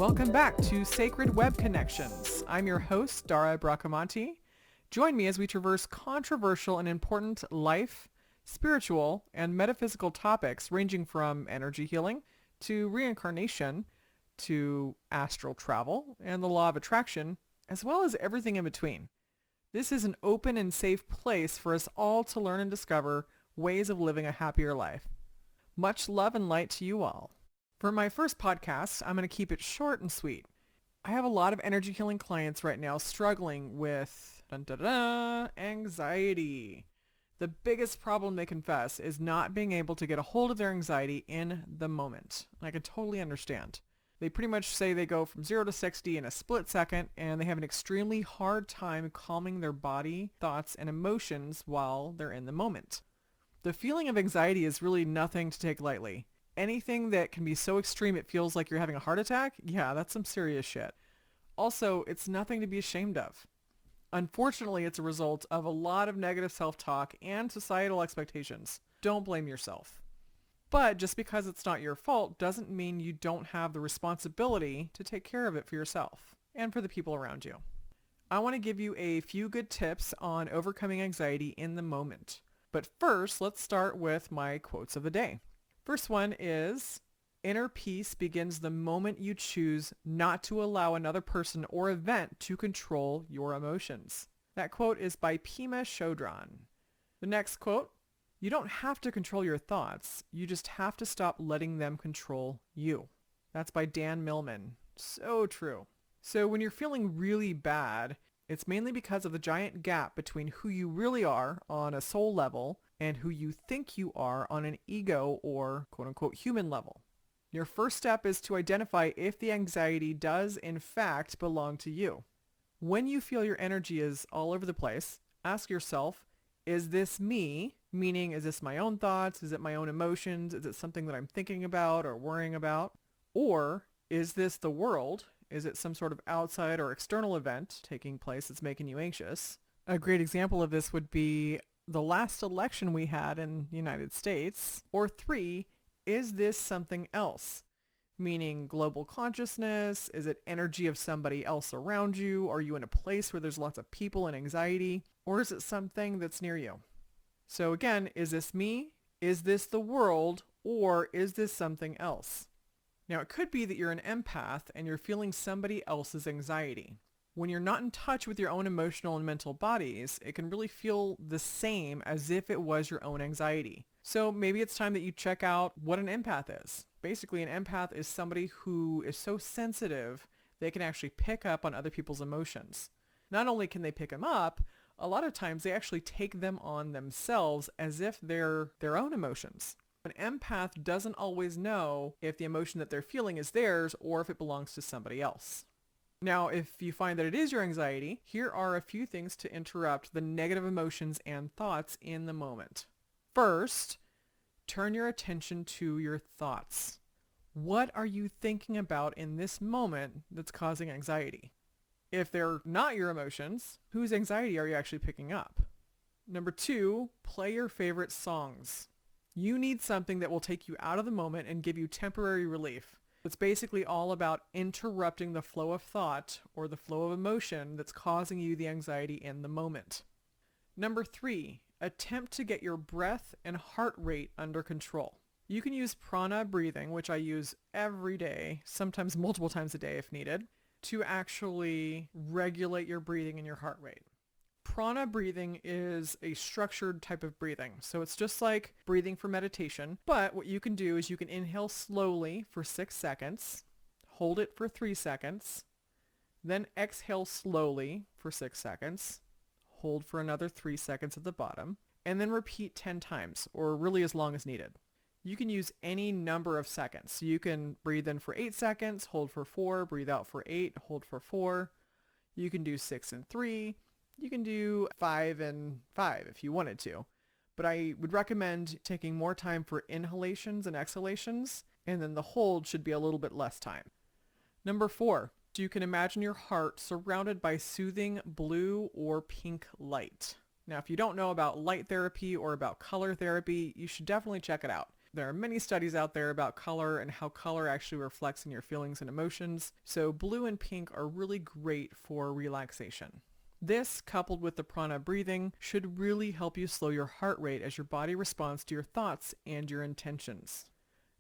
Welcome back to Sacred Web Connections. I'm your host, Dara Bracamonte. Join me as we traverse controversial and important life, spiritual, and metaphysical topics ranging from energy healing to reincarnation to astral travel and the law of attraction, as well as everything in between. This is an open and safe place for us all to learn and discover ways of living a happier life. Much love and light to you all. For my first podcast, I'm going to keep it short and sweet. I have a lot of energy healing clients right now struggling with anxiety. The biggest problem they confess is not being able to get a hold of their anxiety in the moment. I can totally understand. They pretty much say they go from 0 to 60 in a split second, and they have an extremely hard time calming their body, thoughts, and emotions while they're in the moment. The feeling of anxiety is really nothing to take lightly. Anything that can be so extreme it feels like you're having a heart attack, yeah, that's some serious shit. Also, it's nothing to be ashamed of. Unfortunately, it's a result of a lot of negative self-talk and societal expectations. Don't blame yourself. But just because it's not your fault doesn't mean you don't have the responsibility to take care of it for yourself and for the people around you. I want to give you a few good tips on overcoming anxiety in the moment. But first, let's start with my quotes of the day. First one is, inner peace begins the moment you choose not to allow another person or event to control your emotions. That quote is by Pema Chodron. The next quote, you don't have to control your thoughts. You just have to stop letting them control you. That's by Dan Millman. So true. So when you're feeling really bad, it's mainly because of the giant gap between who you really are on a soul level and who you think you are on an ego or quote-unquote human level. Your first step is to identify if the anxiety does in fact belong to you. When you feel your energy is all over the place, ask yourself, is this me? Meaning, is this my own thoughts? Is it my own emotions? Is it something that I'm thinking about or worrying about? Or is this the world? Is it some sort of outside or external event taking place that's making you anxious? A great example of this would be the last election we had in the United States. Or 3, is this something else? Meaning global consciousness? Is it energy of somebody else around you? Are you in a place where there's lots of people and anxiety? Or is it something that's near you? So again, is this me? Is this the world? Or is this something else? Now it could be that you're an empath and you're feeling somebody else's anxiety. When you're not in touch with your own emotional and mental bodies, it can really feel the same as if it was your own anxiety. So maybe it's time that you check out what an empath is. Basically, an empath is somebody who is so sensitive they can actually pick up on other people's emotions. Not only can they pick them up, a lot of times they actually take them on themselves as if they're their own emotions. An empath doesn't always know if the emotion that they're feeling is theirs or if it belongs to somebody else. Now, if you find that it is your anxiety, here are a few things to interrupt the negative emotions and thoughts in the moment. First, turn your attention to your thoughts. What are you thinking about in this moment that's causing anxiety? If they're not your emotions, whose anxiety are you actually picking up? Number 2, play your favorite songs. You need something that will take you out of the moment and give you temporary relief. It's basically all about interrupting the flow of thought or the flow of emotion that's causing you the anxiety in the moment. Number 3, attempt to get your breath and heart rate under control. You can use prana breathing, which I use every day, sometimes multiple times a day if needed, to actually regulate your breathing and your heart rate. Prana breathing is a structured type of breathing. So it's just like breathing for meditation. But what you can do is you can inhale slowly for 6 seconds, hold it for 3 seconds, then exhale slowly for 6 seconds, hold for another 3 seconds at the bottom, and then repeat 10 times, or really as long as needed. You can use any number of seconds. So you can breathe in for 8 seconds, hold for 4, breathe out for 8, hold for 4. You can do 6 and 3. You can do 5 and 5 if you wanted to. But I would recommend taking more time for inhalations and exhalations, and then the hold should be a little bit less time. Number 4, you can imagine your heart surrounded by soothing blue or pink light. Now, if you don't know about light therapy or about color therapy, you should definitely check it out. There are many studies out there about color and how color actually reflects in your feelings and emotions. So blue and pink are really great for relaxation. This, coupled with the prana breathing, should really help you slow your heart rate as your body responds to your thoughts and your intentions.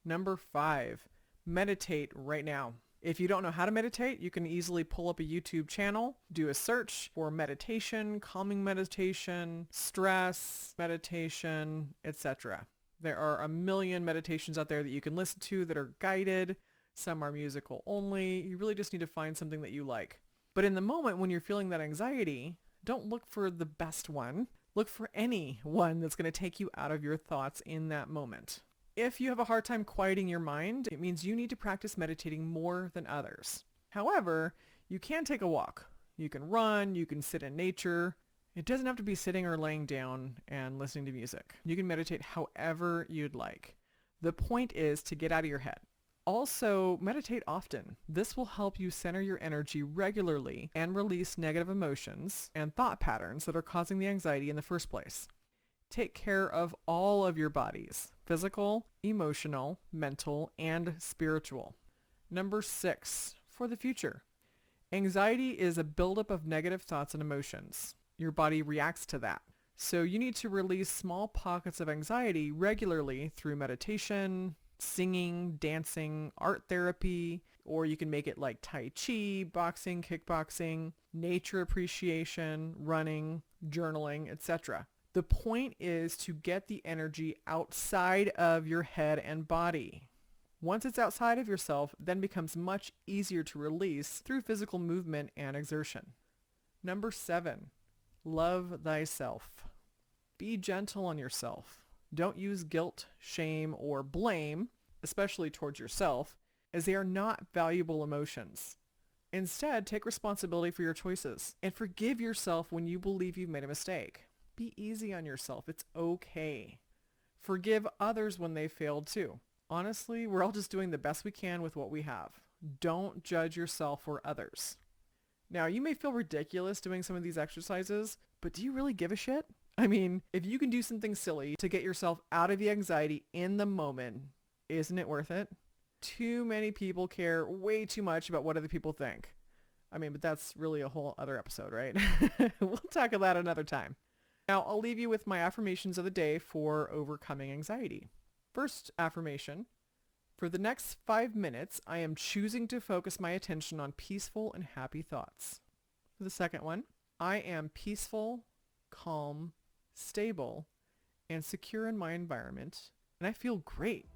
Number 5, meditate right now. If you don't know how to meditate, you can easily pull up a YouTube channel, do a search for meditation, calming meditation, stress meditation, etc. There are a million meditations out there that you can listen to that are guided. Some are musical only. You really just need to find something that you like. But in the moment when you're feeling that anxiety, don't look for the best one. Look for any one that's going to take you out of your thoughts in that moment. If you have a hard time quieting your mind, it means you need to practice meditating more than others. However, you can take a walk. You can run, you can sit in nature. It doesn't have to be sitting or laying down and listening to music. You can meditate however you'd like. The point is to get out of your head. Also, meditate often. This will help you center your energy regularly and release negative emotions and thought patterns that are causing the anxiety in the first place. Take care of all of your bodies, physical, emotional, mental, and spiritual. Number 6, for the future. Anxiety is a buildup of negative thoughts and emotions. Your body reacts to that. So you need to release small pockets of anxiety regularly through meditation, singing, dancing, art therapy, or you can make it like Tai Chi, boxing, kickboxing, nature appreciation, running, journaling, etc. The point is to get the energy outside of your head and body. Once it's outside of yourself, then becomes much easier to release through physical movement and exertion. Number 7, love thyself. Be gentle on yourself. Don't use guilt, shame, or blame, especially towards yourself, as they are not valuable emotions. Instead, take responsibility for your choices and forgive yourself when you believe you've made a mistake. Be easy on yourself. It's okay. Forgive others when they failed too. Honestly, we're all just doing the best we can with what we have. Don't judge yourself or others. Now, you may feel ridiculous doing some of these exercises, but do you really give a shit? I mean, if you can do something silly to get yourself out of the anxiety in the moment, isn't it worth it? Too many people care way too much about what other people think. I mean, but that's really a whole other episode, right? We'll tackle that another time. Now, I'll leave you with my affirmations of the day for overcoming anxiety. First affirmation, for the next 5 minutes, I am choosing to focus my attention on peaceful and happy thoughts. For the second one, I am peaceful, calm, stable, and secure in my environment, and I feel great.